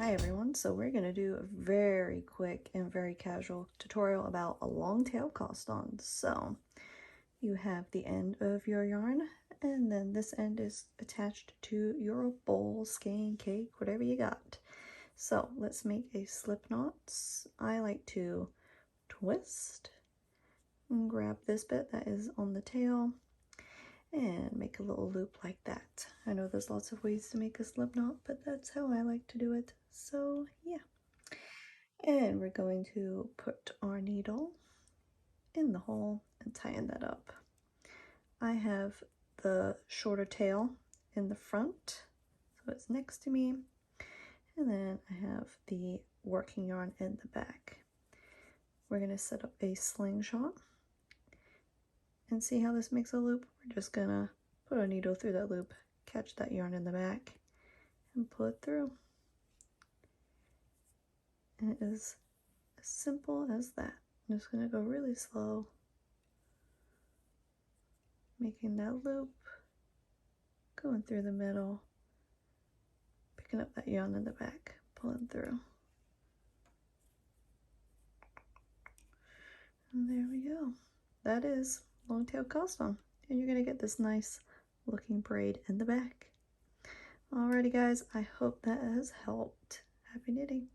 Hi everyone, so we're going to do a very quick and very casual tutorial about a long tail cast on. So you have the end of your yarn and then this end is attached to your bowl, skein, cake, whatever you got. So let's make a slip knot. I like to twist and grab this bit that is on the tail and make a little loop like that. I know there's lots of ways to make a slip knot, but that's how I like to do it. So yeah. And we're going to put our needle in the hole and tighten that up. I have the shorter tail in the front, so it's next to me. And then I have the working yarn in the back. We're going to set up a slingshot and see how this makes a loop. We're just going to put a needle through that loop, catch that yarn in the back, and pull it through. And it is as simple as that. I'm just going to go really slow, making that loop, going through the middle, picking up that yarn in the back, pulling through. And there we go. That is long tail cast on. And you're going to get this nice looking braid in the back. Alrighty guys, I hope that has helped. Happy knitting.